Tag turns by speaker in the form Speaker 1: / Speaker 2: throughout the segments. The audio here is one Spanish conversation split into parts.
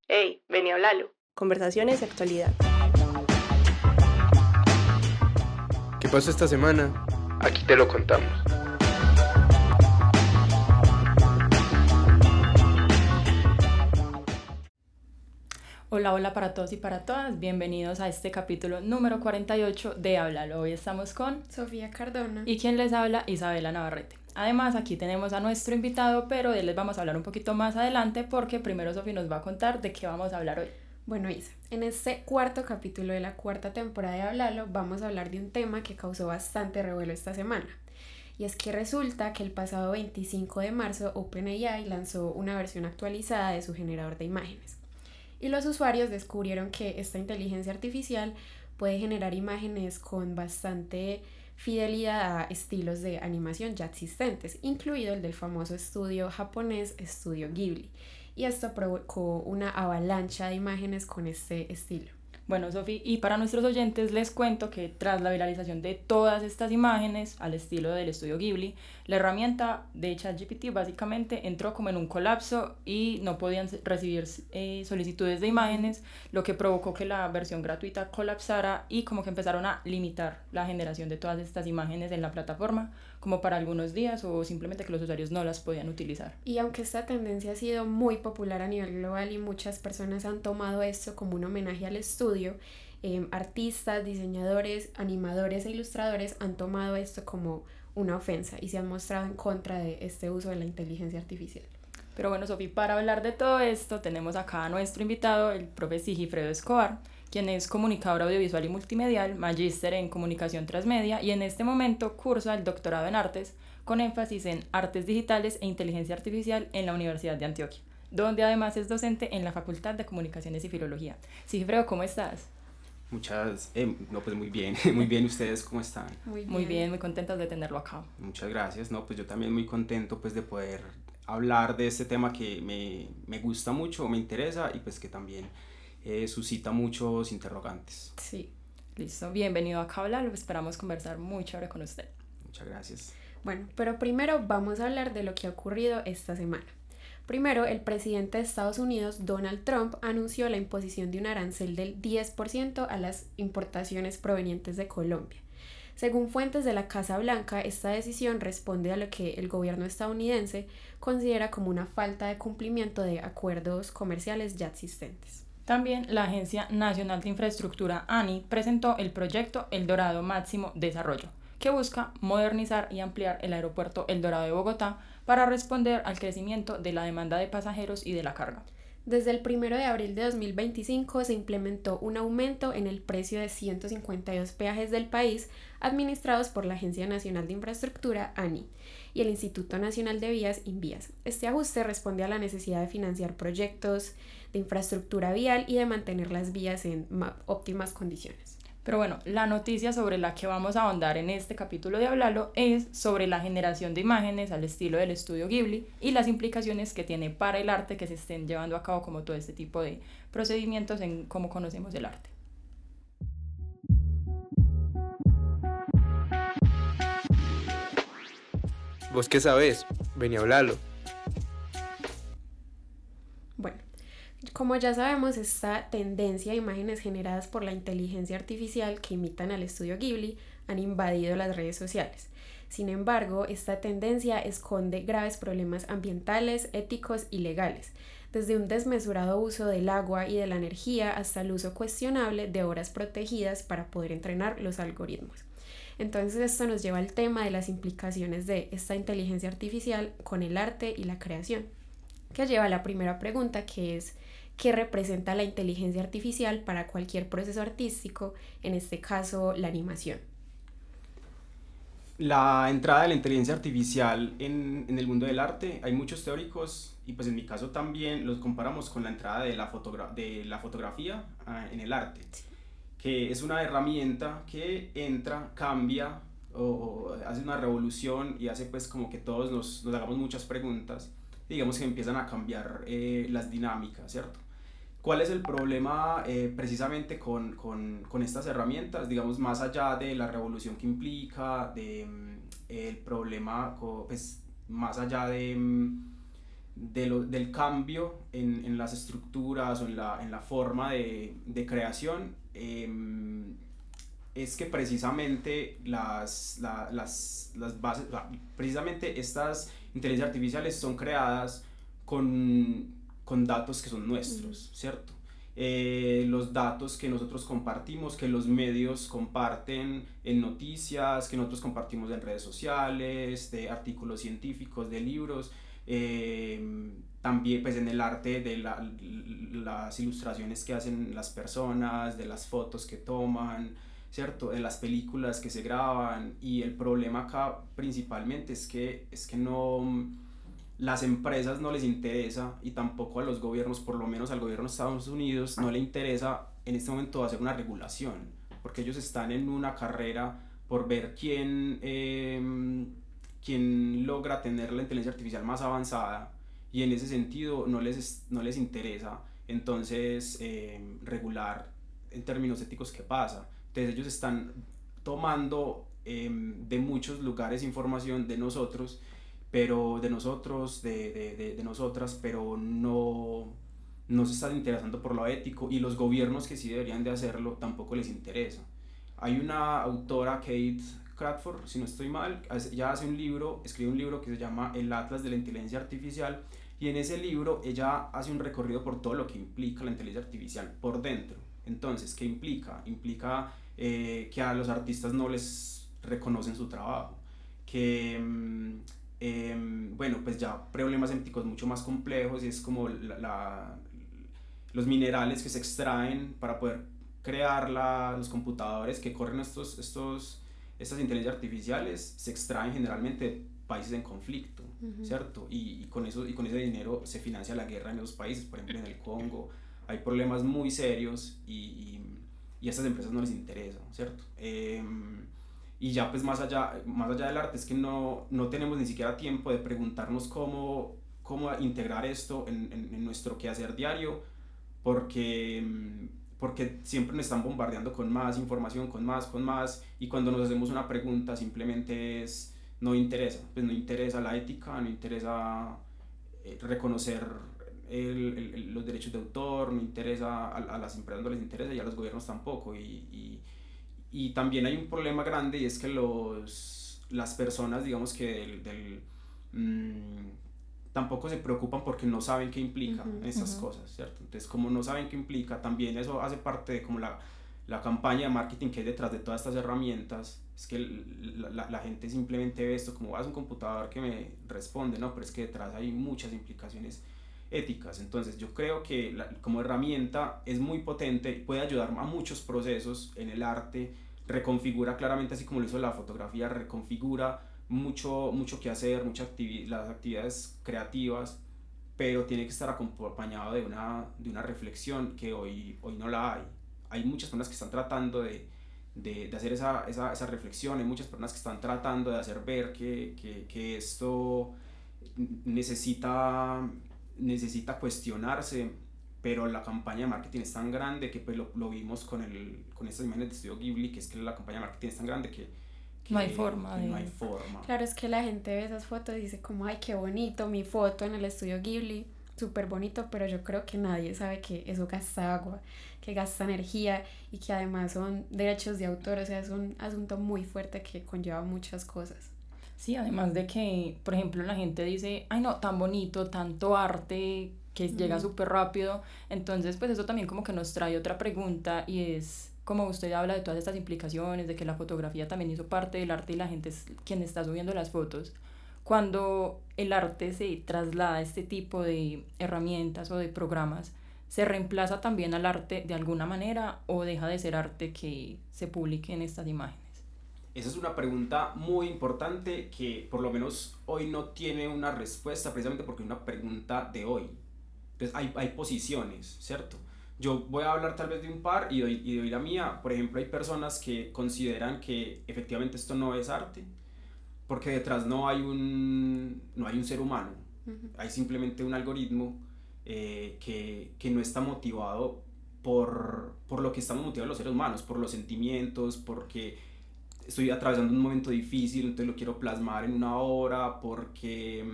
Speaker 1: Hey, vení a hablarlo. Conversaciones de actualidad.
Speaker 2: ¿Qué pasó esta semana? Aquí te lo contamos.
Speaker 3: Hola, hola para todos y para todas. Bienvenidos a este capítulo número 48 de Háblalo. Hoy estamos con
Speaker 4: Sofía Cardona
Speaker 3: y quien les habla, Isabela Navarrete. Además, aquí tenemos a nuestro invitado, pero de él les vamos a hablar un poquito más adelante porque primero Sofía nos va a contar de qué vamos a hablar hoy.
Speaker 4: Bueno, Isa, en este cuarto capítulo de la cuarta temporada de Háblalo vamos a hablar de un tema que causó bastante revuelo esta semana. Y es que resulta que el pasado 25 de marzo OpenAI lanzó una versión actualizada de su generador de imágenes. Y los usuarios descubrieron que esta inteligencia artificial puede generar imágenes con bastante fidelidad a estilos de animación ya existentes, incluido el del famoso estudio japonés Estudio Ghibli. Y esto provocó una avalancha de imágenes con este estilo.
Speaker 3: Bueno, Sofía, y para nuestros oyentes les cuento que tras la viralización de todas estas imágenes al estilo del estudio Ghibli, la herramienta de ChatGPT básicamente entró como en un colapso y no podían recibir solicitudes de imágenes, lo que provocó que la versión gratuita colapsara y como que empezaron a limitar la generación de todas estas imágenes en la plataforma, como para algunos días o simplemente que los usuarios no las podían utilizar.
Speaker 4: Y aunque esta tendencia ha sido muy popular a nivel global y muchas personas han tomado esto como un homenaje al estudio, artistas, diseñadores, animadores e ilustradores han tomado esto como una ofensa y se han mostrado en contra de este uso de la inteligencia artificial.
Speaker 3: Pero bueno, Sofía, para hablar de todo esto tenemos acá a nuestro invitado, el profe Sigifredo Escobar, quien es comunicador audiovisual y multimedial, magíster en comunicación transmedia y en este momento cursa el doctorado en artes con énfasis en artes digitales e inteligencia artificial en la Universidad de Antioquia, donde además es docente en la Facultad de Comunicaciones y Filología. Sigifredo, ¿cómo estás?
Speaker 5: Pues muy bien, muy bien. ¿Ustedes cómo están?
Speaker 3: Muy bien, muy contentos de tenerlo acá.
Speaker 5: Muchas gracias. No, pues yo también muy contento pues de poder hablar de este tema que me gusta mucho, me interesa y pues que también suscita muchos interrogantes.
Speaker 4: Sí.
Speaker 3: Listo, bienvenido acá a hablar, esperamos conversar muy chévere con usted.
Speaker 5: Muchas gracias.
Speaker 4: Bueno, pero primero vamos a hablar de lo que ha ocurrido esta semana. Primero, el presidente de Estados Unidos, Donald Trump, anunció la imposición de un arancel del 10% a las importaciones provenientes de Colombia. Según fuentes de la Casa Blanca, esta decisión responde a lo que el gobierno estadounidense considera como una falta de cumplimiento de acuerdos comerciales ya existentes.
Speaker 3: También la Agencia Nacional de Infraestructura ANI presentó el proyecto El Dorado Máximo Desarrollo, que busca modernizar y ampliar el aeropuerto El Dorado de Bogotá para responder al crecimiento de la demanda de pasajeros y de la carga.
Speaker 4: Desde el 1 de abril de 2025 se implementó un aumento en el precio de 152 peajes del país administrados por la Agencia Nacional de Infraestructura, ANI, y el Instituto Nacional de Vías, INVIAS. Este ajuste responde a la necesidad de financiar proyectos de infraestructura vial y de mantener las vías en óptimas condiciones.
Speaker 3: Pero bueno, la noticia sobre la que vamos a ahondar en este capítulo de Hablalo es sobre la generación de imágenes al estilo del estudio Ghibli y las implicaciones que tiene para el arte que se estén llevando a cabo como todo este tipo de procedimientos en cómo conocemos el arte.
Speaker 2: ¿Vos qué sabés? Vení a hablarlo.
Speaker 4: Bueno, como ya sabemos, esta tendencia a imágenes generadas por la inteligencia artificial que imitan al estudio Ghibli han invadido las redes sociales. Sin embargo, esta tendencia esconde graves problemas ambientales, éticos y legales, desde un desmesurado uso del agua y de la energía hasta el uso cuestionable de horas protegidas para poder entrenar los algoritmos. Entonces esto nos lleva al tema de las implicaciones de esta inteligencia artificial con el arte y la creación, que lleva a la primera pregunta, que es ¿qué representa la inteligencia artificial para cualquier proceso artístico, en este caso la animación?
Speaker 5: La entrada de la inteligencia artificial en el mundo del arte, hay muchos teóricos y pues en mi caso también los comparamos con la entrada de la fotografía en el arte, que es una herramienta que entra, cambia o hace una revolución y hace pues como que todos nos hagamos muchas preguntas, digamos que empiezan a cambiar las dinámicas, ¿cierto? ¿Cuál es el problema precisamente con estas herramientas? Digamos, más allá de la revolución que implica, el problema pues, más allá del cambio en las estructuras o en la forma de creación, es que precisamente las bases, precisamente estas inteligencias artificiales son creadas con datos que son nuestros, ¿cierto? Los datos que nosotros compartimos, que los medios comparten en noticias, que nosotros compartimos en redes sociales, de artículos científicos, de libros, también pues en el arte, de las ilustraciones que hacen las personas, de las fotos que toman, ¿cierto? De las películas que se graban. Y el problema acá principalmente es que no, las empresas no les interesa, y tampoco a los gobiernos, por lo menos al gobierno de Estados Unidos, no le interesa en este momento hacer una regulación, porque ellos están en una carrera por ver quién logra tener la inteligencia artificial más avanzada, y en ese sentido no les interesa entonces regular en términos éticos qué pasa. Entonces ellos están tomando de muchos lugares información de nosotros, pero de nosotras, pero no se están interesando por lo ético, y los gobiernos que sí deberían de hacerlo tampoco les interesa. Hay una autora, Kate Crawford, si no estoy mal, ella escribe un libro que se llama El Atlas de la Inteligencia Artificial, y en ese libro ella hace un recorrido por todo lo que implica la inteligencia artificial por dentro. Entonces, ¿qué implica? Implica que a los artistas no les reconocen su trabajo, que bueno, pues ya problemas éticos mucho más complejos, y es como los minerales que se extraen para poder crear los computadores que corren estas inteligencias artificiales, se extraen generalmente de países en conflicto, ¿cierto? Y con ese dinero se financia la guerra en esos países. Por ejemplo, en el Congo hay problemas muy serios, y a estas empresas no les interesa, ¿cierto? Y ya pues más allá del arte, es que no tenemos ni siquiera tiempo de preguntarnos cómo integrar esto en nuestro quehacer diario, porque siempre nos están bombardeando con más información, con más, y cuando nos hacemos una pregunta simplemente no interesa la ética, no interesa reconocer los derechos de autor, no interesa, a las empresas no les interesa, y a los gobiernos tampoco. Y también hay un problema grande, y es que las personas, digamos que tampoco se preocupan porque no saben qué implica esas cosas, ¿cierto? Entonces, como no saben qué implica, también eso hace parte de como la campaña de marketing que hay detrás de todas estas herramientas. Es que la gente simplemente ve esto como, es un computador que me responde, ¿no? Pero es que detrás hay muchas implicaciones éticas. Entonces yo creo que como herramienta es muy potente, puede ayudar a muchos procesos en el arte, reconfigura claramente, así como lo hizo la fotografía, reconfigura mucho que hacer, las actividades creativas, pero tiene que estar acompañado de una reflexión que hoy no la hay. Hay muchas personas que están tratando de hacer esa reflexión, hay muchas personas que están tratando de hacer ver que esto necesita cuestionarse, pero la campaña de marketing es tan grande que pues lo vimos con estas imágenes de Estudio Ghibli, que es que la campaña de marketing es tan grande que
Speaker 3: no hay forma.
Speaker 5: No hay forma.
Speaker 4: Claro, es que la gente ve esas fotos y dice como, ay, qué bonito, mi foto en el Estudio Ghibli, súper bonito, pero yo creo que nadie sabe que eso gasta agua, que gasta energía, y que además son derechos de autor. O sea, es un asunto muy fuerte que conlleva muchas cosas.
Speaker 3: Sí, además de que, por ejemplo, la gente dice, ay no, tan bonito, tanto arte que llega súper rápido. Entonces, pues eso también como que nos trae otra pregunta, y es, como usted habla de todas estas implicaciones, de que la fotografía también hizo parte del arte y la gente es quien está subiendo las fotos. Cuando el arte se traslada a este tipo de herramientas o de programas, ¿se reemplaza también al arte de alguna manera, o deja de ser arte que se publique en estas imágenes?
Speaker 5: Esa es una pregunta muy importante que por lo menos hoy no tiene una respuesta, precisamente porque es una pregunta de hoy. Entonces hay posiciones, ¿cierto? Yo voy a hablar tal vez de un par y doy la mía. Por ejemplo, hay personas que consideran que efectivamente esto no es arte, porque detrás no hay un ser humano, hay simplemente un algoritmo que no está motivado por lo que estamos motivados los seres humanos, por los sentimientos, porque estoy atravesando un momento difícil, entonces lo quiero plasmar en una obra porque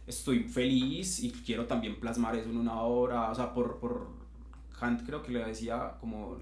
Speaker 5: estoy feliz y quiero también plasmar eso en una obra. O sea, por Kant creo que le decía como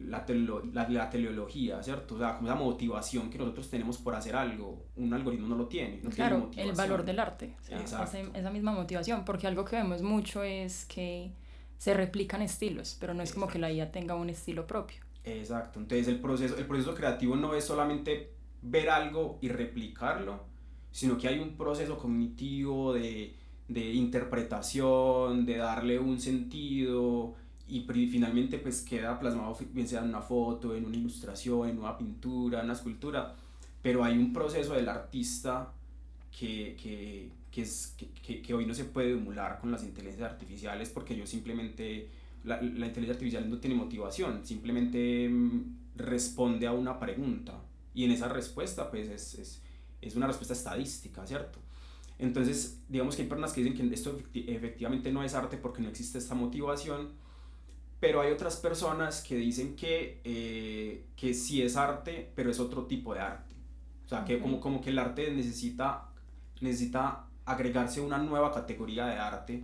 Speaker 5: la teleología, ¿cierto? O sea, como esa motivación que nosotros tenemos por hacer algo, un algoritmo no lo tiene, no
Speaker 3: claro,
Speaker 5: tiene motivación.
Speaker 3: El valor del arte, o sea, esa misma motivación, porque algo que vemos mucho es que se replican estilos, pero no es como que la IA tenga un estilo propio.
Speaker 5: Exacto, entonces el proceso creativo no es solamente ver algo y replicarlo, sino que hay un proceso cognitivo de interpretación, de darle un sentido, y finalmente pues queda plasmado bien sea en una foto, en una ilustración, en una pintura, en una escultura, pero hay un proceso del artista que hoy no se puede emular con las inteligencias artificiales, porque yo simplemente, la inteligencia artificial no tiene motivación, simplemente responde a una pregunta, y en esa respuesta pues es una respuesta estadística, ¿cierto? Entonces digamos que hay personas que dicen que esto efectivamente no es arte porque no existe esta motivación, pero hay otras personas que dicen que sí es arte, pero es otro tipo de arte. O sea, que como que el arte necesita agregarse una nueva categoría de arte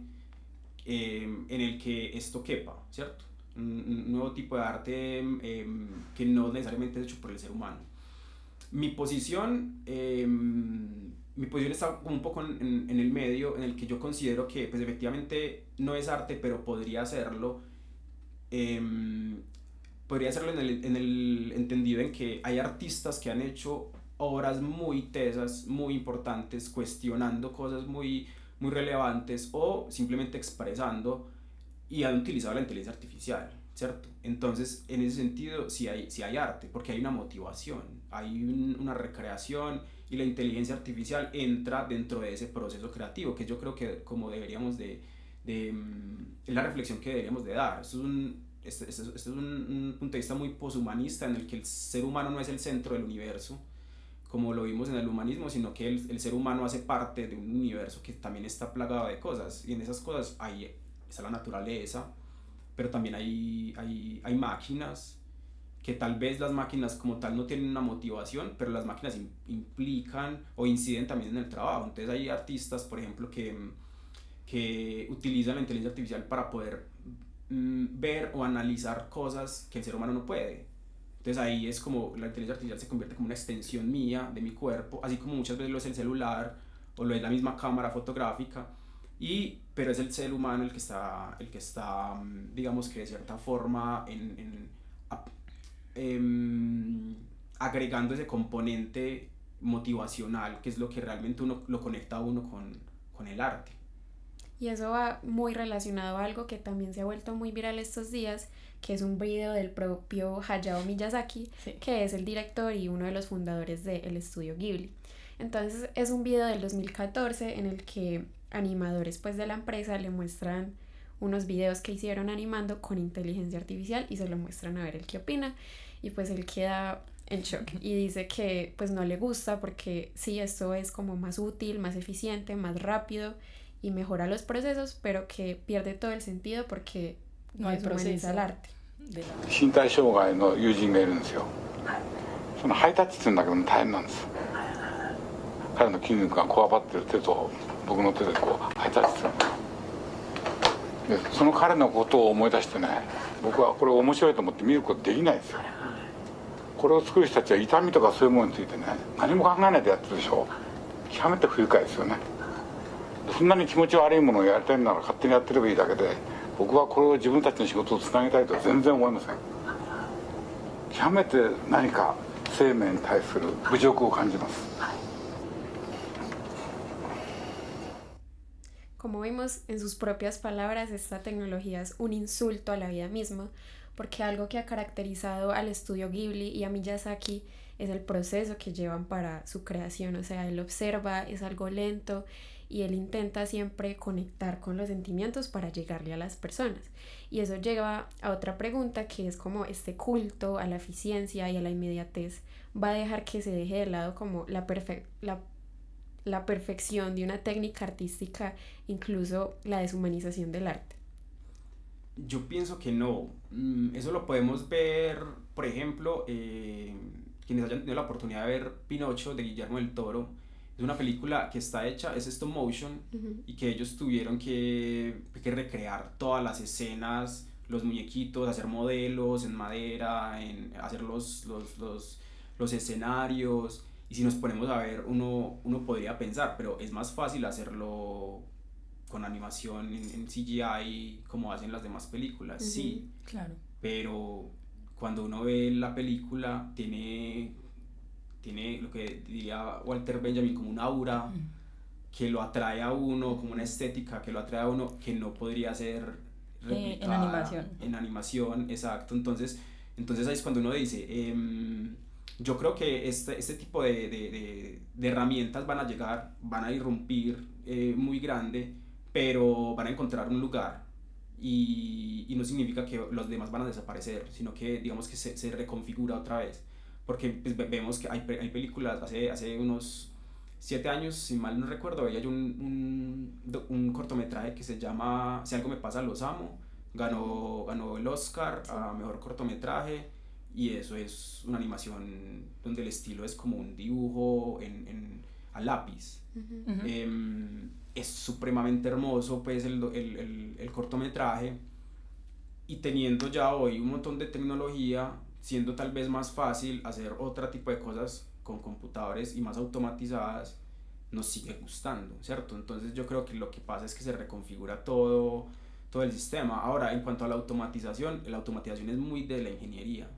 Speaker 5: en el que esto quepa, ¿cierto? Un nuevo tipo de arte que no necesariamente es hecho por el ser humano. Mi posición está un poco en el medio, en el que yo considero que pues, efectivamente no es arte, pero podría serlo. Podría hacerlo en el entendido en que hay artistas que han hecho obras muy tesas, muy importantes, cuestionando cosas muy relevantes, o simplemente expresando, y han utilizado la inteligencia artificial, ¿cierto? Entonces en ese sentido sí hay arte, porque hay una motivación, hay una recreación, y la inteligencia artificial entra dentro de ese proceso creativo, que yo creo que como deberíamos es la reflexión que deberíamos de dar. Este es un punto de vista muy poshumanista, en el que el ser humano no es el centro del universo, como lo vimos en el humanismo, sino que el ser humano hace parte de un universo que también está plagado de cosas, y en esas cosas está la naturaleza, pero también hay máquinas, que tal vez las máquinas como tal no tienen una motivación, pero las máquinas implican o inciden también en el trabajo. Entonces hay artistas, por ejemplo, que utilizan la inteligencia artificial para poder ver o analizar cosas que el ser humano no puede. Entonces ahí es como la inteligencia artificial se convierte como una extensión mía de mi cuerpo, así como muchas veces lo es el celular o lo es la misma cámara fotográfica, pero es el ser humano el que está digamos que de cierta forma agregando ese componente motivacional, que es lo que realmente lo conecta a uno con el arte.
Speaker 4: Y eso va muy relacionado a algo que también se ha vuelto muy viral estos días, que es un video del propio Hayao Miyazaki, sí, que es el director y uno de los fundadores del estudio Ghibli. Entonces es un video del 2014 en el que animadores pues de la empresa le muestran unos videos que hicieron animando con inteligencia artificial, y se lo muestran a ver él qué opina, y pues él queda en shock y dice que pues no le gusta, porque sí, esto es como más útil, más eficiente, más rápido y mejora los procesos, pero que pierde todo el sentido porque
Speaker 3: no hay proceso
Speaker 4: al arte.
Speaker 6: 身体障害の友人がいるんですよ。そのハイタッチって言うんだけども大変なんです。彼の筋肉がこわばってる手と僕の手でこうハイタッチする。でその彼のことを思い出してね、僕はこれ面白いと思って見ることできないですよ。これを作る人たちは痛みとかそういうものについてね、何も考えないでやってるでしょ。極めて不愉快ですよね。そんなに気持ち悪いものをやりたいなら勝手にやってればいいだけで、僕はこれを自分たちの仕事をつなげたいとは全然思いません。極めて何か生命に対する侮辱を感じます。
Speaker 4: Como vimos, en sus propias palabras, esta tecnología es un insulto a la vida misma, porque algo que ha caracterizado al estudio Ghibli y a Miyazaki es el proceso que llevan para su creación. O sea, él observa, es algo lento, y él intenta siempre conectar con los sentimientos para llegarle a las personas. Y eso lleva a otra pregunta, que es como este culto a la eficiencia y a la inmediatez va a dejar que se deje de lado como la perfección de una técnica artística, incluso la deshumanización del arte.
Speaker 5: Yo pienso que no. Eso lo podemos ver, por ejemplo, quienes hayan tenido la oportunidad de ver Pinocho de Guillermo del Toro, es una película que está hecha, es stop motion, y que ellos tuvieron que recrear todas las escenas, los muñequitos, hacer modelos en madera, hacer los escenarios. Y si nos ponemos a ver, uno podría pensar, pero es más fácil hacerlo con animación en CGI como hacen las demás películas. Sí,
Speaker 3: claro.
Speaker 5: Pero cuando uno ve la película tiene lo que diría Walter Benjamin como un aura que lo atrae a uno, como una estética que lo atrae a uno, que no podría ser replicada en animación, exacto. Entonces ahí es cuando uno dice, yo creo que este tipo de herramientas van a llegar, van a irrumpir muy grande, pero van a encontrar un lugar, y no significa que los demás van a desaparecer, sino que digamos que se reconfigura otra vez, porque pues, vemos que hay películas, hace unos 7 años, si mal no recuerdo, veía yo un cortometraje que se llama Si algo me pasa los amo, ganó el Oscar a mejor cortometraje, y eso es una animación donde el estilo es como un dibujo a lápiz. Es supremamente hermoso pues el cortometraje, y teniendo ya hoy un montón de tecnología, siendo tal vez más fácil hacer otro tipo de cosas con computadores y más automatizadas, nos sigue gustando, ¿cierto? Entonces yo creo que lo que pasa es que se reconfigura todo el sistema. Ahora, en cuanto a la automatización es muy de la ingeniería.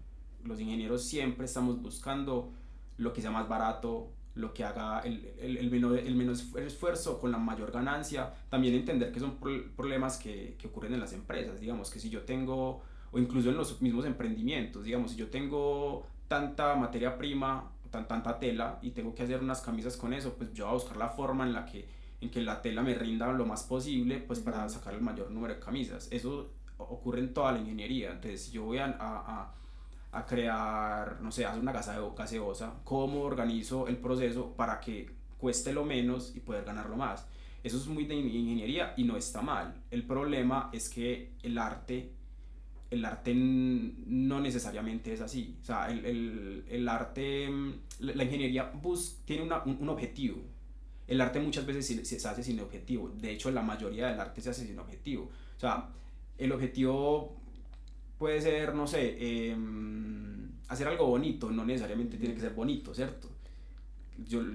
Speaker 5: Los ingenieros siempre estamos buscando lo que sea más barato, lo que haga el menor esfuerzo con la mayor ganancia. También entender que son problemas que ocurren en las empresas, digamos que si yo tengo, o incluso en los mismos emprendimientos, digamos, si yo tengo tanta materia prima, tanta tela, y tengo que hacer unas camisas con eso, pues yo voy a buscar la forma en que la tela me rinda lo más posible, pues para sacar el mayor número de camisas. Eso ocurre en toda la ingeniería. Entonces, si yo voy a crear, no sé, hacer una gaseosa, ¿cómo organizo el proceso para que cueste lo menos y poder ganarlo más? Eso es muy de ingeniería y no está mal. El problema es que el arte no necesariamente es así. O sea, el arte, la ingeniería tiene un objetivo. El arte muchas veces se hace sin objetivo. De hecho, la mayoría del arte se hace sin objetivo. O sea, el objetivo puede ser, no sé, hacer algo bonito, no necesariamente tiene que ser bonito, ¿cierto?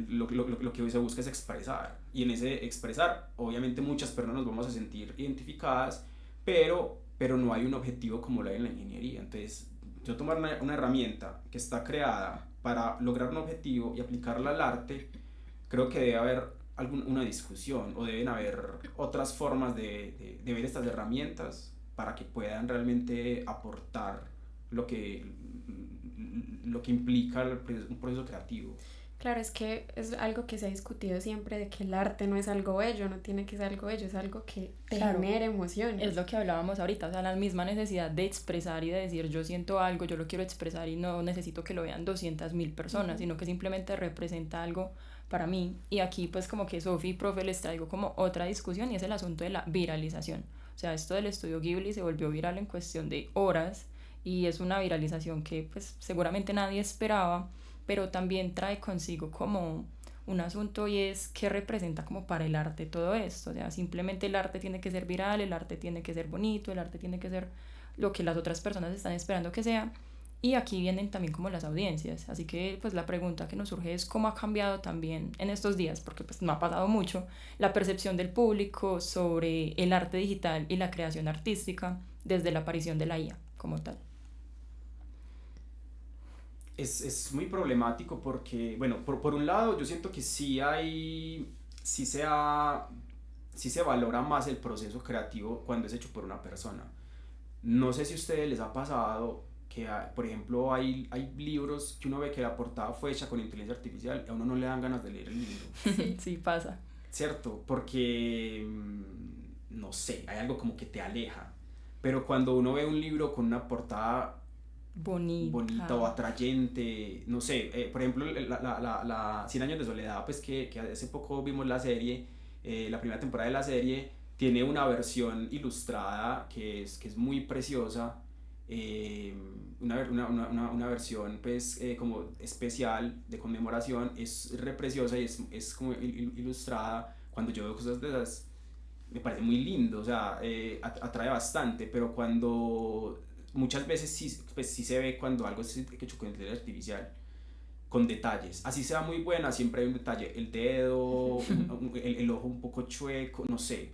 Speaker 5: Lo que hoy se busca es expresar, y en ese expresar, obviamente muchas personas nos vamos a sentir identificadas, pero no hay un objetivo como lo hay en la ingeniería. Entonces, yo tomar una herramienta que está creada para lograr un objetivo y aplicarla al arte, creo que debe haber una discusión, o deben haber otras formas de ver estas herramientas para que puedan realmente aportar lo que implica un proceso creativo.
Speaker 4: Claro, es que es algo que se ha discutido siempre, de que el arte no es algo bello, no tiene que ser algo bello, es algo que te genera emociones.
Speaker 3: Es lo que hablábamos ahorita, o sea, la misma necesidad de expresar y de decir yo siento algo, yo lo quiero expresar y no necesito que lo vean 200.000 personas, sino que simplemente representa algo para mí. Y aquí pues como que Sofi, profe, les traigo como otra discusión, y es el asunto de la viralización. O sea, esto del estudio Ghibli se volvió viral en cuestión de horas, y es una viralización que pues seguramente nadie esperaba, pero también trae consigo como un asunto, y es qué representa como para el arte todo esto. O sea, simplemente el arte tiene que ser viral, el arte tiene que ser bonito, el arte tiene que ser lo que las otras personas están esperando que sea, y aquí vienen también como las audiencias. Así que pues la pregunta que nos surge es cómo ha cambiado también en estos días, porque pues no ha pasado mucho, la percepción del público sobre el arte digital y la creación artística desde la aparición de la IA como tal.
Speaker 5: Es muy problemático porque, bueno, por un lado yo siento que sí se valora más el proceso creativo cuando es hecho por una persona. No sé si a ustedes les ha pasado que, por ejemplo, hay libros que uno ve que la portada fue hecha con inteligencia artificial y a uno no le dan ganas de leer el libro.
Speaker 3: Sí pasa.
Speaker 5: ¿Cierto? Porque, no sé, hay algo como que te aleja. Pero cuando uno ve un libro con una portada bonita o atrayente, no sé, por ejemplo la 100 años de soledad, pues que hace poco vimos la serie, la primera temporada de la serie tiene una versión ilustrada que es muy preciosa, una versión pues como especial de conmemoración, es re preciosa y es como ilustrada. Cuando yo veo cosas de esas me parece muy lindo, o sea, atrae bastante, pero cuando muchas veces sí, pues sí se ve cuando algo es hecho con inteligencia artificial, con detalles, así sea muy buena, siempre hay un detalle, el dedo, el ojo un poco chueco, no sé,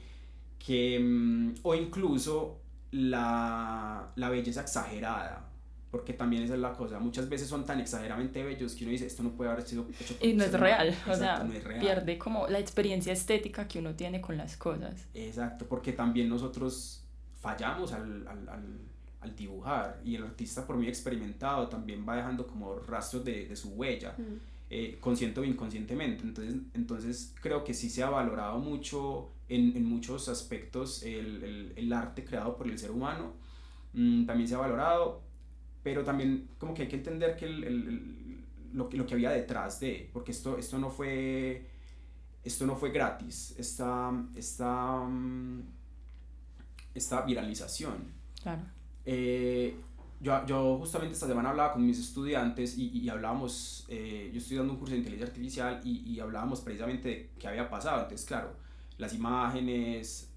Speaker 5: o incluso la belleza exagerada, porque también esa es la cosa, muchas veces son tan exageradamente bellos que uno dice, esto no puede haber sido hecho por
Speaker 3: y no es real,
Speaker 5: Exacto,
Speaker 3: o sea,
Speaker 5: no es real.
Speaker 3: pierde como la experiencia estética que uno tiene con las cosas.
Speaker 5: Exacto, porque también nosotros fallamos al dibujar, y el artista, por muy experimentado, también va dejando como rastros de su huella, consciente o inconscientemente. Entonces creo que sí se ha valorado mucho en muchos aspectos el arte creado por el ser humano. También se ha valorado, pero también como que hay que entender que lo que había detrás de, porque esto no fue gratis, esta viralización.
Speaker 3: Claro.
Speaker 5: Yo justamente esta semana hablaba con mis estudiantes y hablábamos, yo estoy dando un curso de inteligencia artificial y hablábamos precisamente de qué había pasado. Entonces, claro, las imágenes,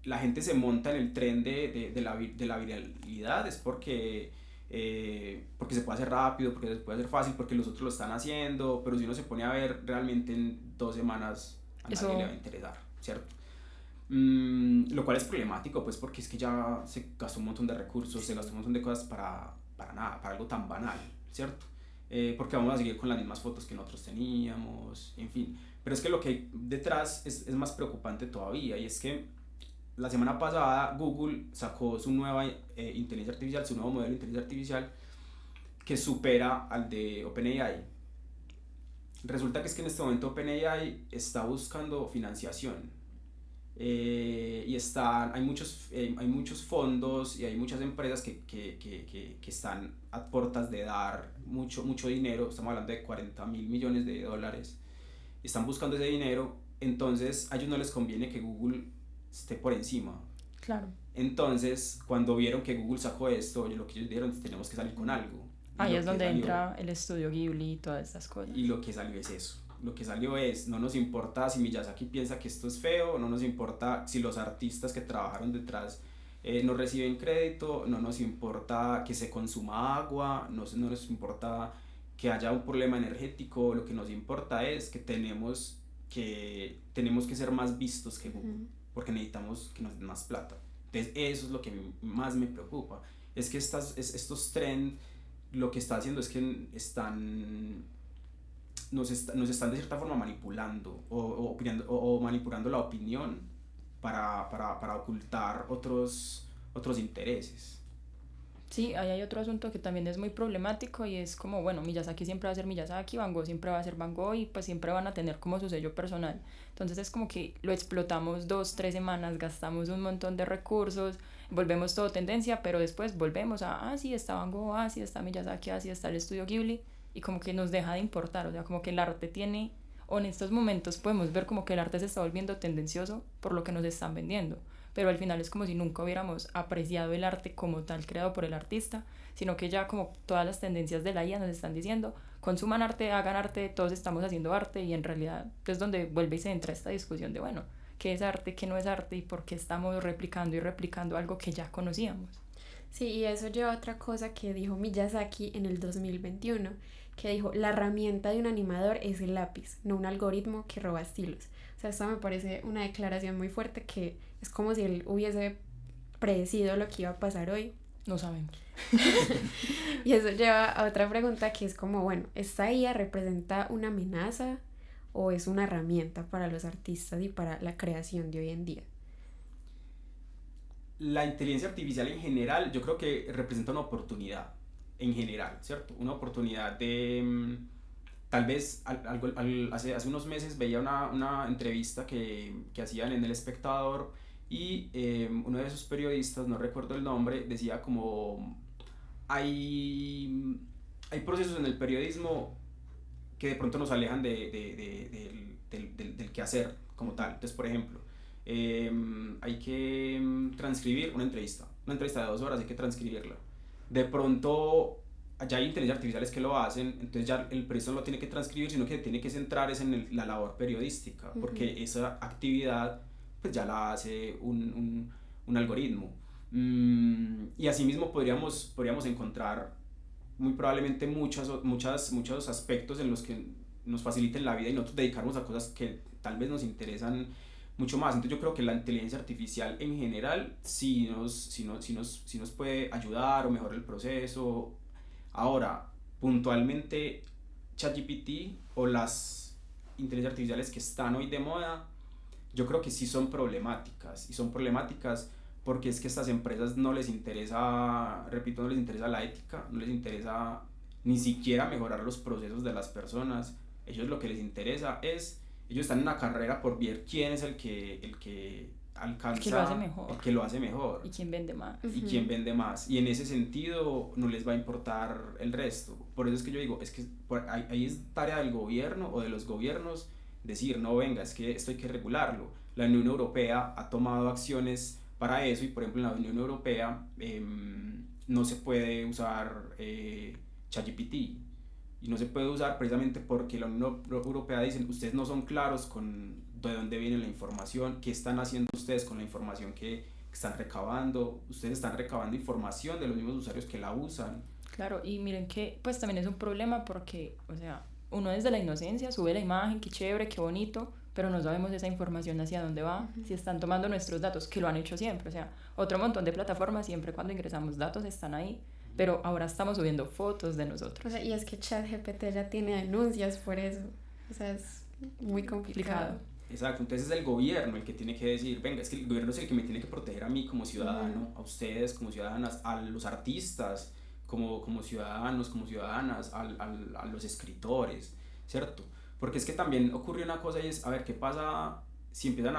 Speaker 5: la gente se monta en el tren de la viralidad, es porque se puede hacer rápido, porque se puede hacer fácil, porque los otros lo están haciendo, pero si uno se pone a ver, realmente en 2 semanas a nadie le va a interesar, ¿cierto? Lo cual es problemático, pues, porque es que ya se gastó un montón de recursos, se gastó un montón de cosas para nada, para algo tan banal, ¿cierto? Porque vamos a seguir con las mismas fotos que nosotros teníamos, en fin. Pero es que lo que hay detrás es más preocupante todavía, y es que la semana pasada Google sacó su nueva inteligencia artificial, su nuevo modelo de inteligencia artificial, que supera al de OpenAI. Resulta que es que en este momento OpenAI está buscando financiación. Y hay muchos fondos y hay muchas empresas que están a puertas de dar mucho dinero. Estamos hablando de $40.000 millones, están buscando ese dinero. Entonces a ellos no les conviene que Google esté por encima.
Speaker 3: Claro.
Speaker 5: Entonces, cuando vieron que Google sacó esto, lo que ellos dijeron es: tenemos que salir con algo.
Speaker 3: Ahí es donde entra el estudio Ghibli y todas estas cosas.
Speaker 5: Y lo que salió es eso. Lo que salió es: no nos importa si Miyazaki piensa que esto es feo, no nos importa si los artistas que trabajaron detrás no reciben crédito, no nos importa que se consuma agua, no nos importa que haya un problema energético. Lo que nos importa es que tenemos que ser más vistos que Google, porque necesitamos que nos den más plata. Entonces eso es lo que más me preocupa, es que estos trends lo que está haciendo es que nos están de cierta forma manipulando o manipulando la opinión para ocultar otros intereses.
Speaker 3: Sí, ahí hay otro asunto que también es muy problemático, y es como, bueno, Miyazaki siempre va a ser Miyazaki, Van Gogh siempre va a ser Van Gogh, y pues siempre van a tener como su sello personal. Entonces es como que lo explotamos 2-3 semanas, gastamos un montón de recursos, volvemos todo tendencia, pero después volvemos a, sí está Van Gogh, sí está Miyazaki, sí está el estudio Ghibli, y como que nos deja de importar. O sea, como que el arte tiene, o en estos momentos podemos ver como que el arte se está volviendo tendencioso por lo que nos están vendiendo, pero al final es como si nunca hubiéramos apreciado el arte como tal creado por el artista, sino que ya como todas las tendencias de la IA nos están diciendo: consuman arte, hagan arte, todos estamos haciendo arte. Y en realidad es donde vuelve y se entra esta discusión de, bueno, ¿qué es arte, qué no es arte, y por qué estamos replicando algo que ya conocíamos?
Speaker 4: Sí, y eso lleva a otra cosa que dijo Miyazaki en el 2021, que dijo: la herramienta de un animador es el lápiz, no un algoritmo que roba estilos. O sea, esto me parece una declaración muy fuerte, que es como si él hubiese predecido lo que iba a pasar hoy.
Speaker 3: No sabemos.
Speaker 4: Y eso lleva a otra pregunta, que es como, bueno, ¿esta IA representa una amenaza o es una herramienta para los artistas y para la creación de hoy en día?
Speaker 5: La inteligencia artificial en general, yo creo que representa una oportunidad en general, ¿cierto? Una oportunidad de tal vez hace unos meses veía una entrevista que hacían en El Espectador, y uno de esos periodistas, no recuerdo el nombre, decía como: hay procesos en el periodismo que de pronto nos alejan del quehacer como tal. Entonces, por ejemplo, hay que transcribir una entrevista de 2 horas, hay que transcribirla. de pronto ya hay inteligencias artificiales que lo hacen, entonces ya el periodista no lo tiene que transcribir, sino que tiene que centrar es en la labor periodística, porque esa actividad pues ya la hace un algoritmo. Y asimismo podríamos encontrar muy probablemente muchos aspectos en los que nos faciliten la vida y nosotros dedicarnos a cosas que tal vez nos interesan mucho más. Entonces yo creo que la inteligencia artificial en general sí nos puede ayudar o mejorar el proceso. Ahora, puntualmente ChatGPT o las inteligencias artificiales que están hoy de moda, yo creo que sí son problemáticas, y son problemáticas porque es que a estas empresas no les interesa, repito, no les interesa la ética, no les interesa ni siquiera mejorar los procesos de las personas. Ellos lo que les interesa es, ellos están en una carrera por ver quién es el que alcanza,
Speaker 3: que lo hace mejor,
Speaker 5: el que lo hace mejor
Speaker 3: y quién vende más,
Speaker 5: y quién vende más, y en ese sentido no les va a importar el resto. Por eso es que yo digo, es que ahí es tarea del gobierno o de los gobiernos decir, no, venga, es que esto hay que regularlo. La Unión Europea ha tomado acciones para eso, y por ejemplo en la Unión Europea no se puede usar ChatGPT, y no se puede usar precisamente porque la Unión Europea dice, ustedes no son claros con de dónde viene la información, qué están haciendo ustedes con la información que están recabando, ustedes están recabando información de los mismos usuarios que la usan.
Speaker 3: Claro, y miren que pues también es un problema porque, o sea, uno desde la inocencia sube la imagen, qué chévere, qué bonito, pero no sabemos esa información hacia dónde va, si están tomando nuestros datos, que lo han hecho siempre, o sea, otro montón de plataformas, siempre cuando ingresamos datos están ahí, pero ahora estamos subiendo fotos de nosotros.
Speaker 4: O sea, y es que ChatGPT ya tiene denuncias por eso, o sea, es muy complicado.
Speaker 5: Exacto, entonces es el gobierno el que tiene que decir, venga, es que el gobierno es el que me tiene que proteger a mí como ciudadano, a ustedes como ciudadanas, a los artistas como ciudadanos, como ciudadanas, a los escritores, ¿cierto? Porque es que también ocurre una cosa y es, a ver, ¿qué pasa si empiezan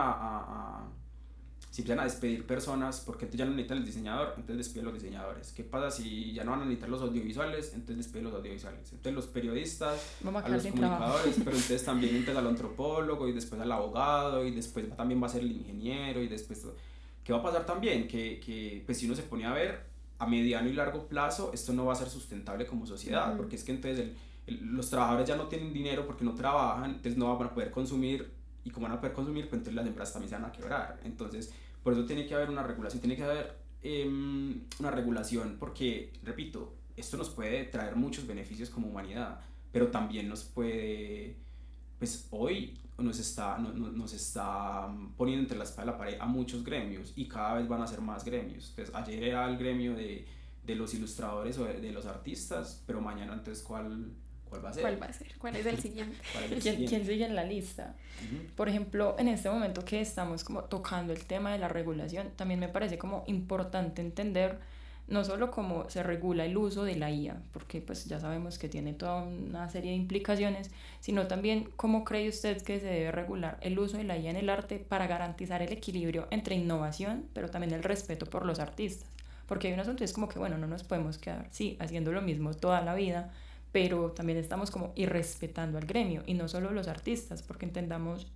Speaker 5: si empiezan a despedir personas? Porque entonces ya no necesitan el diseñador, entonces despiden los diseñadores. ¿Qué pasa si ya no van a necesitar los audiovisuales? Entonces despiden los audiovisuales. Entonces los periodistas, a los comunicadores, pero entonces también entonces al antropólogo, y después al abogado, y después también va a ser el ingeniero, y después... ¿Qué va a pasar también? Que pues si uno se pone a ver, a mediano y largo plazo, esto no va a ser sustentable como sociedad, porque es que entonces los trabajadores ya no tienen dinero porque no trabajan, entonces no van a poder consumir, y como van a poder consumir, pues entonces las empresas también se van a quebrar. Entonces, por eso tiene que haber una regulación, tiene que haber una regulación, porque, repito, esto nos puede traer muchos beneficios como humanidad, pero también nos puede, pues hoy nos está poniendo entre la espada y la pared a muchos gremios, y cada vez van a ser más gremios. Entonces, ayer era el gremio de los ilustradores o de los artistas, pero mañana entonces ¿cuál va a ser?
Speaker 4: ¿Cuál va a ser? ¿Cuál es el siguiente?
Speaker 3: ¿Quién sigue en la lista? Por ejemplo, en este momento que estamos como tocando el tema de la regulación, también me parece como importante entender no solo cómo se regula el uso de la IA, porque pues ya sabemos que tiene toda una serie de implicaciones, sino también cómo cree usted que se debe regular el uso de la IA en el arte para garantizar el equilibrio entre innovación, pero también el respeto por los artistas. Porque hay un asunto, es como que bueno, no nos podemos quedar, sí, haciendo lo mismo toda la vida, pero también estamos como irrespetando al gremio, y no solo los artistas, porque entendamos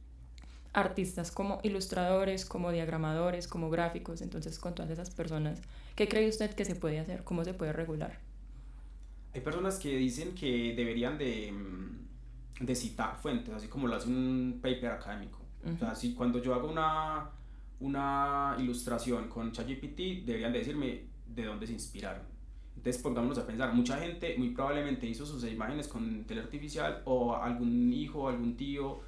Speaker 3: artistas como ilustradores, como diagramadores, como gráficos. Entonces, con todas esas personas, ¿qué cree usted que se puede hacer? ¿Cómo se puede regular?
Speaker 5: Hay personas que dicen que deberían de citar fuentes, así como lo hace un paper académico. O sea, si cuando yo hago una ilustración con ChatGPT, deberían de decirme de dónde se inspiraron. Entonces pongámonos a pensar, mucha gente muy probablemente hizo sus imágenes con inteligencia artificial, o algún hijo, algún tío,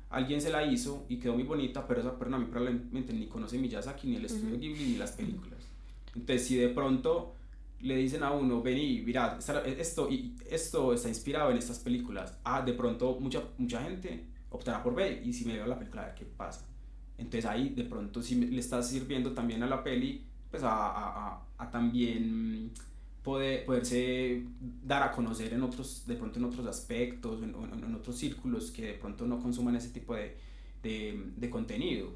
Speaker 5: alguien se la hizo y quedó muy bonita, pero esa persona muy probablemente ni conoce Miyazaki, ni el estudio Ghibli, ni las películas. Entonces si de pronto le dicen a uno, vení, mirad, esto está inspirado en estas películas, de pronto mucha gente optará por ver, y si me veo la película, a ver qué pasa. Entonces ahí de pronto si le está sirviendo también a la peli, pues a también poderse dar a conocer de pronto en otros aspectos, en otros círculos que de pronto no consuman ese tipo de contenido.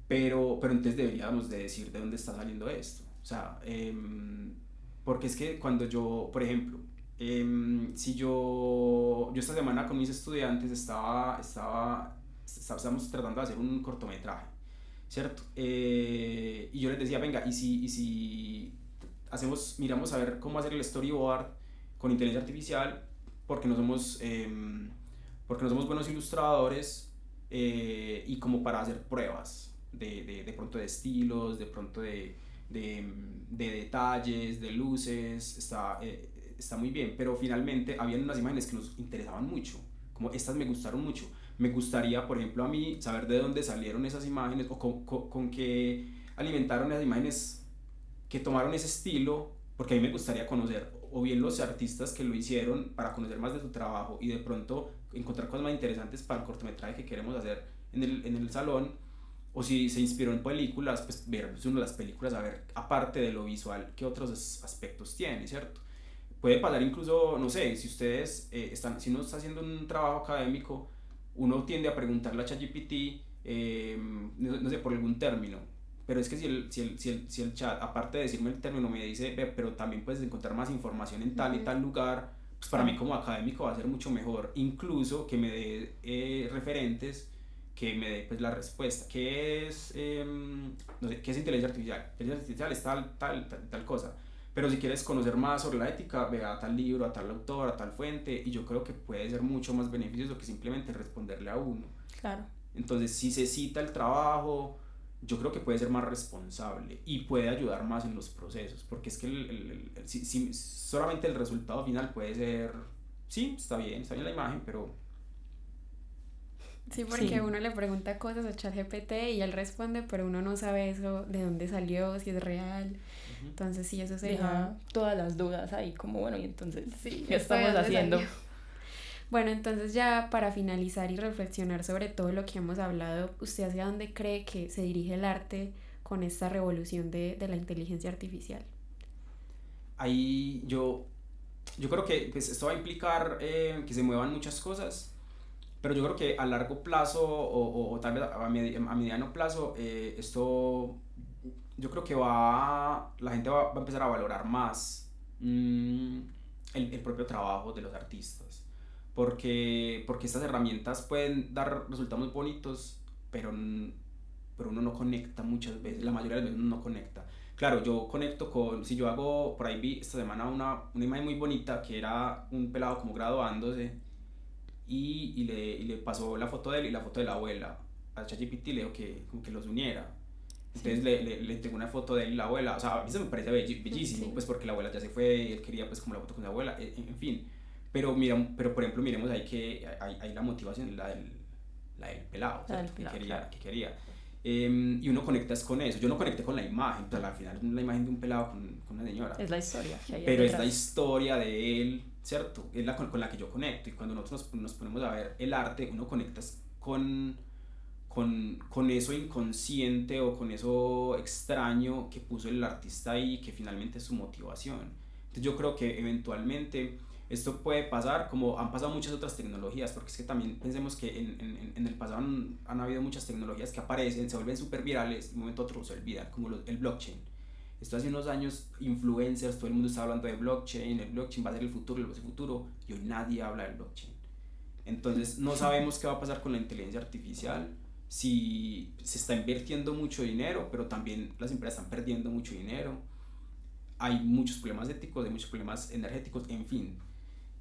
Speaker 5: Pero entonces deberíamos de decir de dónde está saliendo esto. O sea, porque es que cuando yo, por ejemplo, si yo esta semana con mis estudiantes estábamos tratando de hacer un cortometraje, ¿cierto? Y yo les decía, venga, y si miramos a ver cómo hacer el storyboard con inteligencia artificial, porque no somos buenos ilustradores, y como para hacer pruebas de pronto de estilos, de pronto de detalles, de luces, está muy bien, pero finalmente habían unas imágenes que nos interesaban mucho, como estas me gustaron mucho. Me gustaría, por ejemplo, a mí saber de dónde salieron esas imágenes o con qué alimentaron esas imágenes que tomaron ese estilo, porque a mí me gustaría conocer o bien los artistas que lo hicieron para conocer más de su trabajo y de pronto encontrar cosas más interesantes para el cortometraje que queremos hacer en el salón, o si se inspiró en películas, pues ver una de las películas, a ver, aparte de lo visual, qué otros aspectos tiene, ¿cierto? Puede pasar incluso, no sé, si ustedes si uno está haciendo un trabajo académico, uno tiende a preguntarle a ChatGPT, no sé, por algún término, pero es que si el chat, aparte de decirme el término, me dice, pero también puedes encontrar más información en tal y tal lugar, pues para mí como académico va a ser mucho mejor, incluso que me dé referentes, que me dé pues la respuesta. ¿Qué es, no sé, qué es inteligencia artificial? Inteligencia artificial es tal cosa. Pero si quieres conocer más sobre la ética, ve a tal libro, a tal autor, a tal fuente, y yo creo que puede ser mucho más beneficioso que simplemente responderle a uno.
Speaker 3: Claro.
Speaker 5: Entonces, si se cita el trabajo, yo creo que puede ser más responsable y puede ayudar más en los procesos, porque es que si solamente el resultado final puede ser, sí, está bien la imagen, pero...
Speaker 4: Sí, porque uno le pregunta cosas a ChatGPT y él responde, pero uno no sabe eso, de dónde salió, si es real. Entonces sí, eso sería...
Speaker 3: Deja todas las dudas ahí, como bueno, y entonces,
Speaker 4: sí,
Speaker 3: ¿qué estamos haciendo?
Speaker 4: Bueno, entonces ya para finalizar y reflexionar sobre todo lo que hemos hablado, ¿usted hacia dónde cree que se dirige el arte con esta revolución de la inteligencia artificial?
Speaker 5: Ahí yo creo que pues, esto va a implicar que se muevan muchas cosas, pero yo creo que a largo plazo o tal vez a mediano plazo, esto yo creo que la gente va a empezar a valorar más el propio trabajo de los artistas, porque estas herramientas pueden dar resultados muy bonitos, pero uno no conecta muchas veces, la mayoría de las veces uno no conecta. Claro, yo conecto si yo hago, por ahí vi esta semana una imagen muy bonita que era un pelado como graduándose y le pasó la foto de él y la foto de la abuela a ChatGPT, le dijo como que los uniera. Entonces le entregó una foto de él y la abuela, o sea, a mí se me parece bellísimo, pues porque la abuela ya se fue y él quería pues como la foto con la abuela, en fin. Pero por ejemplo, miremos ahí que hay la motivación, la del pelado, que quería. Y uno conectas con eso. Yo no conecté con la imagen, pues al final es la imagen de un pelado con una señora.
Speaker 3: Es la historia que hay
Speaker 5: pero
Speaker 3: detrás.
Speaker 5: Es la historia de él, ¿cierto? Es la con la que yo conecto. Y cuando nosotros nos ponemos a ver el arte, uno conectas con eso inconsciente o con eso extraño que puso el artista ahí, que finalmente es su motivación. Entonces yo creo que eventualmente esto puede pasar como han pasado muchas otras tecnologías, porque es que también pensemos que en el pasado han habido muchas tecnologías que aparecen, se vuelven súper virales y de un momento a otro se olvidan, como el blockchain. Esto hace unos años, influencers, todo el mundo estaba hablando de blockchain, el blockchain va a ser el futuro, y hoy nadie habla del blockchain. Entonces no sabemos qué va a pasar con la inteligencia artificial, si se está invirtiendo mucho dinero, pero también las empresas están perdiendo mucho dinero, hay muchos problemas éticos, hay muchos problemas energéticos, en fin.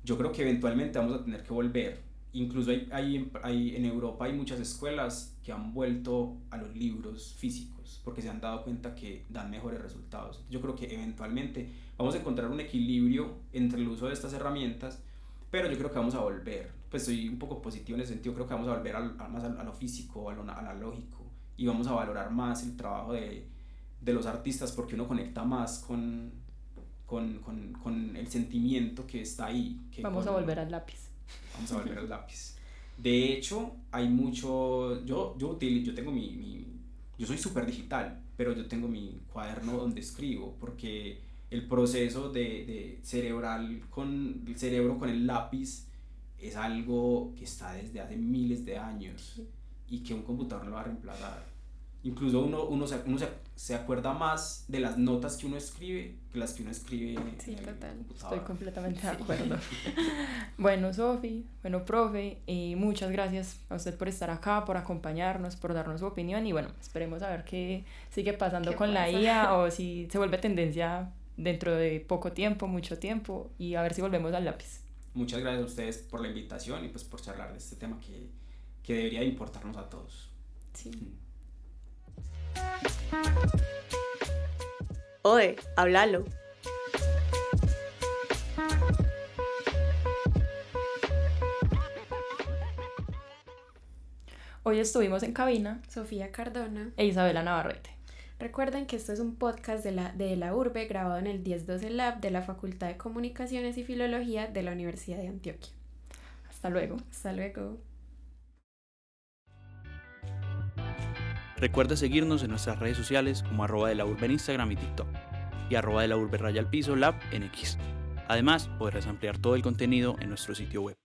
Speaker 5: Yo creo que eventualmente vamos a tener que volver. Incluso en Europa hay muchas escuelas que han vuelto a los libros físicos porque se han dado cuenta que dan mejores resultados. Yo creo que eventualmente vamos a encontrar un equilibrio entre el uso de estas herramientas, pero yo creo que vamos a volver. Pues soy un poco positivo en ese sentido, creo que vamos a volver más a lo físico, a lo analógico, y vamos a valorar más el trabajo de los artistas porque uno conecta más con el sentimiento que está ahí.
Speaker 3: Vamos a volver al lápiz.
Speaker 5: Vamos a volver al lápiz. De hecho, hay mucho... Yo tengo yo soy súper digital, pero yo tengo mi cuaderno donde escribo, porque el proceso de cerebral el cerebro con el lápiz es algo que está desde hace miles de años y que un computador no lo va a reemplazar. Incluso uno se acuerda más de las notas que uno escribe que las que uno escribe
Speaker 4: sí,
Speaker 5: en el
Speaker 4: total.
Speaker 5: computador.
Speaker 3: Estoy completamente de acuerdo. Bueno, Sofi, bueno, profe, muchas gracias a usted por estar acá, por acompañarnos, por darnos su opinión y bueno, esperemos a ver qué sigue pasando con la IA o si se vuelve tendencia dentro de poco tiempo, mucho tiempo, y a ver si volvemos al lápiz.
Speaker 5: Muchas gracias a ustedes por la invitación y pues por charlar de este tema que debería importarnos a todos.
Speaker 4: Sí.
Speaker 1: Oe, háblalo.
Speaker 3: Hoy estuvimos en cabina
Speaker 4: Sofía Cardona
Speaker 3: e Isabela Navarrete.
Speaker 4: Recuerden que esto es un podcast de la Urbe grabado en el 1012 Lab de la Facultad de Comunicaciones y Filología de la Universidad de Antioquia.
Speaker 3: Hasta luego.
Speaker 4: Hasta luego.
Speaker 7: Recuerda seguirnos en nuestras redes sociales como @delaurbe en Instagram y TikTok y @delaurbe_lab en X. Además, podrás ampliar todo el contenido en nuestro sitio web.